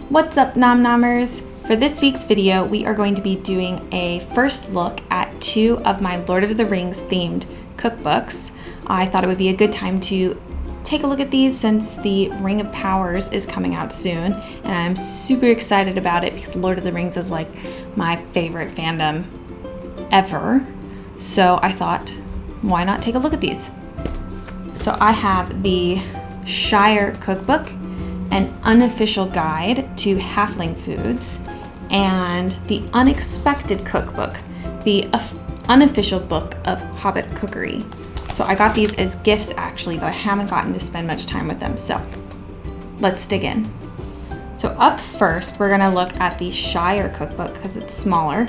What's up, Nom Nommers? For this week's video, we are going to be doing a first look at 2 of my Lord of the Rings themed cookbooks. I thought it would be a good time to take a look at these since the Ring of Powers is coming out soon, and I'm super excited about it because Lord of the Rings is like my favorite fandom ever. So I thought, why not take a look at these? So I have the Shire Cookbook, an unofficial guide to halfling foods, and the Unexpected Cookbook, the unofficial book of Hobbit cookery. So I got these as gifts actually, but I haven't gotten to spend much time with them. So let's dig in. So up first, we're gonna look at the Shire Cookbook because it's smaller.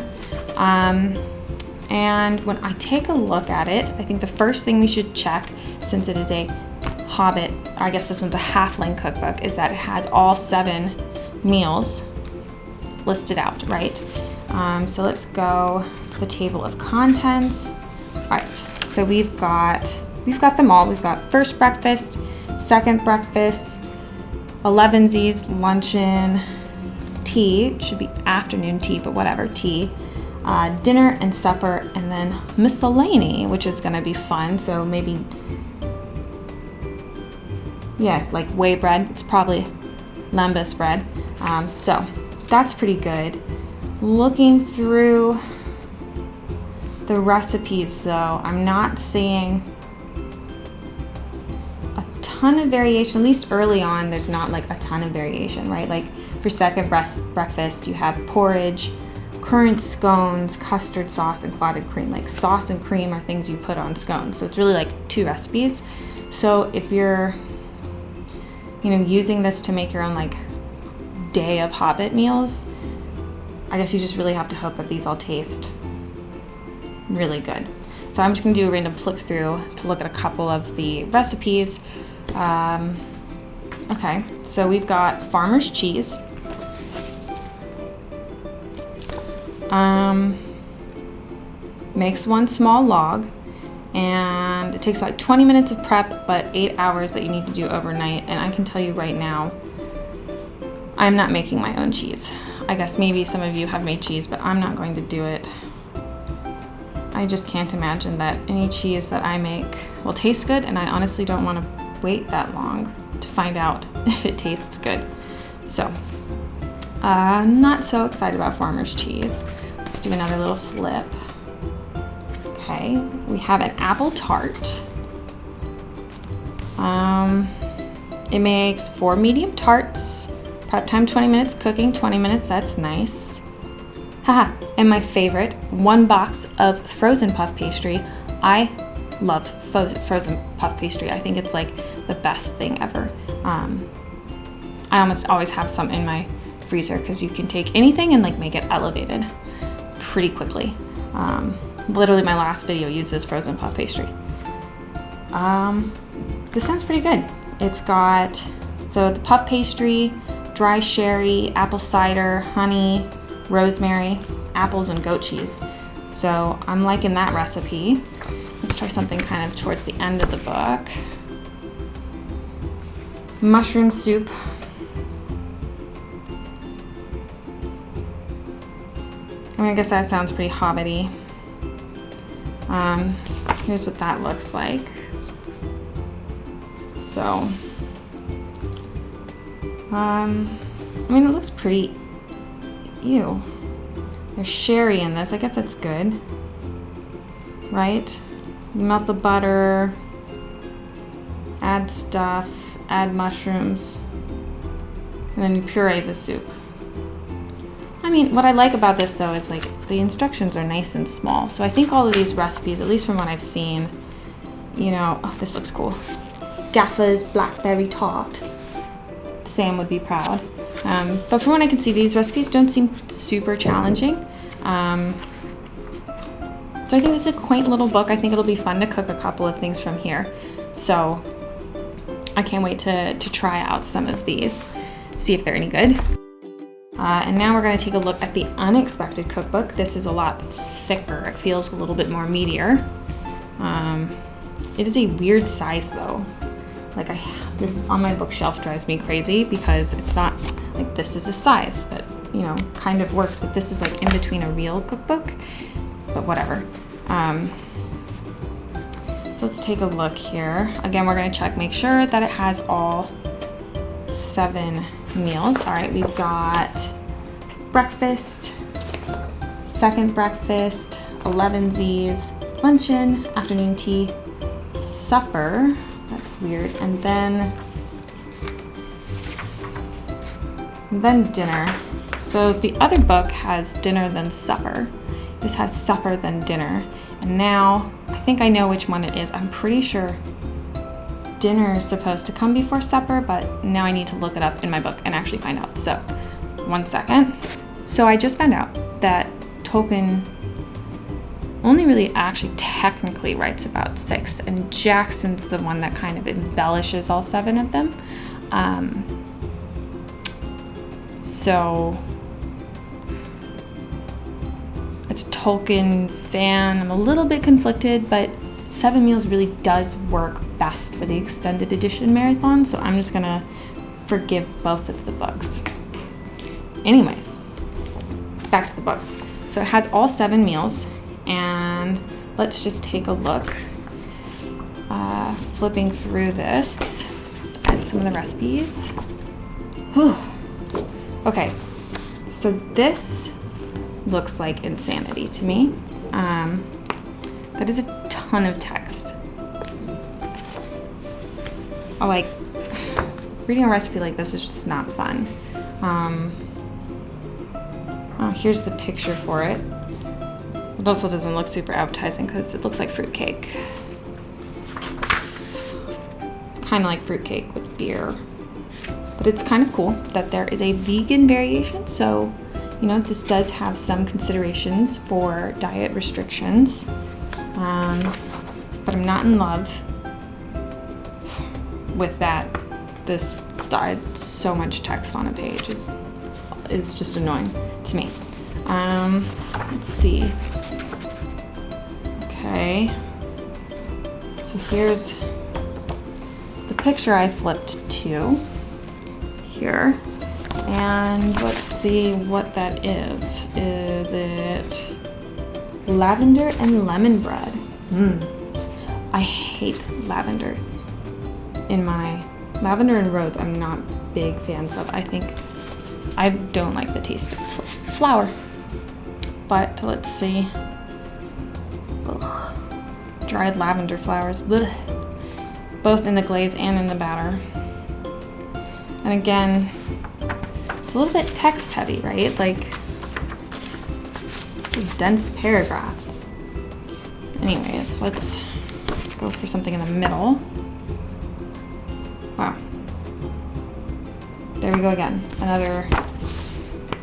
And when I take a look at it, I think the first thing we should check, since it is a Hobbit, I guess this one's a halfling cookbook, is that it has all 7 meals listed out, right? So let's go to the table of contents. All right, so we've got them all. We've got first breakfast, second breakfast, 11sies, luncheon, tea, it should be afternoon tea, but whatever, tea, dinner and supper, and then miscellany, which is gonna be fun. So maybe, yeah, like whey bread. It's probably lembas bread. So that's pretty good. Looking through the recipes though, I'm not seeing a ton of variation. At least early on, there's not like a ton of variation, right? Like for second breakfast, you have porridge, currant scones, custard sauce, and clotted cream. Like sauce and cream are things you put on scones. So it's really like 2 recipes. So if you're using this to make your own like day of Hobbit meals, I guess you just really have to hope that these all taste really good. So I'm just gonna do a random flip through to look at a couple of the recipes. Okay, so we've got farmer's cheese. Makes 1 small log, and it takes about 20 minutes of prep, but 8 hours that you need to do overnight. And I can tell you right now, I'm not making my own cheese. I guess maybe some of you have made cheese, but I'm not going to do it. I just can't imagine that any cheese that I make will taste good, and I honestly don't want to wait that long to find out if it tastes good. So, not so excited about farmer's cheese. Let's do another little flip. Okay, we have an apple tart. It makes 4 medium tarts. Prep time 20 minutes, cooking 20 minutes, that's nice. Haha, and my favorite, 1 box of frozen puff pastry. I love frozen puff pastry. I think it's like the best thing ever. I almost always have some in my freezer because you can take anything and like make it elevated pretty quickly. Literally my last video uses frozen puff pastry. This sounds pretty good. It's got, so the puff pastry, dry sherry, apple cider, honey, rosemary, apples, and goat cheese. So I'm liking that recipe. Let's try something kind of towards the end of the book. Mushroom soup. I mean, I guess that sounds pretty Hobbit-y. Here's what that looks like. So, I mean, it looks pretty, ew. There's sherry in this. I guess that's good, right? You melt the butter, add stuff, add mushrooms, and then you puree the soup. I mean, what I like about this though is like the instructions are nice and small. So I think all of these recipes, at least from what I've seen, oh, this looks cool. Gaffer's blackberry tart. Sam would be proud. But from what I can see, these recipes don't seem super challenging. So I think this is a quaint little book. I think it'll be fun to cook a couple of things from here. So I can't wait to try out some of these, see if they're any good. And now we're going to take a look at the Unexpected Cookbook. This is a lot thicker. It feels a little bit more meatier. It is a weird size though. Like I This on my bookshelf drives me crazy because it's not like this is a size that, you know, kind of works, but this is like in between a real cookbook, but whatever. So let's take a look here. Again, we're gonna check, make sure that it has all 7 meals. All right, we've got breakfast, second breakfast, 11sies, luncheon, afternoon tea, supper. That's weird. And then dinner. So the other book has dinner then supper. This has supper then dinner. And now I think I know which one it is. I'm pretty sure dinner is supposed to come before supper, but now I need to look it up in my book and actually find out. So 1 second. So I just found out that Tolkien only really actually technically writes about 6, and Jackson's the one that kind of embellishes all 7 of them. So as a Tolkien fan, I'm a little bit conflicted, but 7 meals really does work best for the extended edition marathon, so I'm just gonna forgive both of the books. Anyways, back to the book. So it has all 7 meals, and let's just take a look. Flipping through this, add some of the recipes. Whew. Okay, so this looks like insanity to me. That is a ton of text. Like, reading a recipe like this is just not fun. Oh, here's the picture for it. It also doesn't look super appetizing because it looks like fruitcake. It's kind of like fruitcake with beer. But it's kind of cool that there is a vegan variation, so you know, this does have some considerations for diet restrictions, but I'm not in love with that. This so much text on a page is just annoying to me. Let's see. Okay, so here's the picture I flipped to here. And let's see what that is. Is it lavender and lemon bread? I hate lavender. Lavender and rose, I'm not big fans of. I don't like the taste of flour. But let's see. Ugh. Dried lavender flowers. Ugh. Both in the glaze and in the batter. And again, it's a little bit text heavy, right? Like dense paragraphs. Anyways, let's go for something in the middle. Wow. There we go again. Another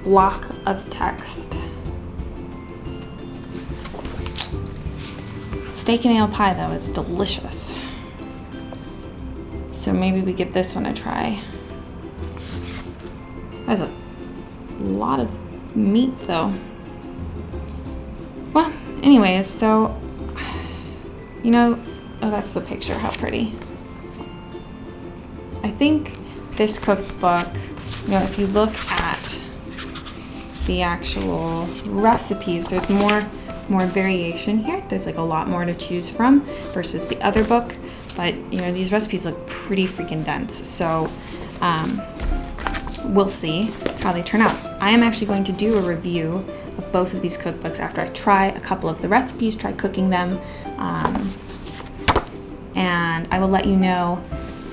block of text. Steak and ale pie, though, is delicious. So maybe we give this one a try. That's a lot of meat, though. Well, anyways, so, you know, oh, that's the picture, how pretty. I think this cookbook, you know, if you look at the actual recipes, there's more variation here. There's like a lot more to choose from versus the other book, but, you know, these recipes look pretty freaking dense. So, we'll see how they turn out. I am actually going to do a review of both of these cookbooks after I try a couple of the recipes, try cooking them, and I will let you know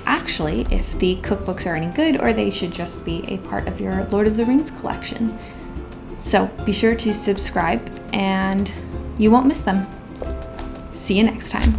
actually if the cookbooks are any good or they should just be a part of your Lord of the Rings collection. So be sure to subscribe and you won't miss them. See you next time.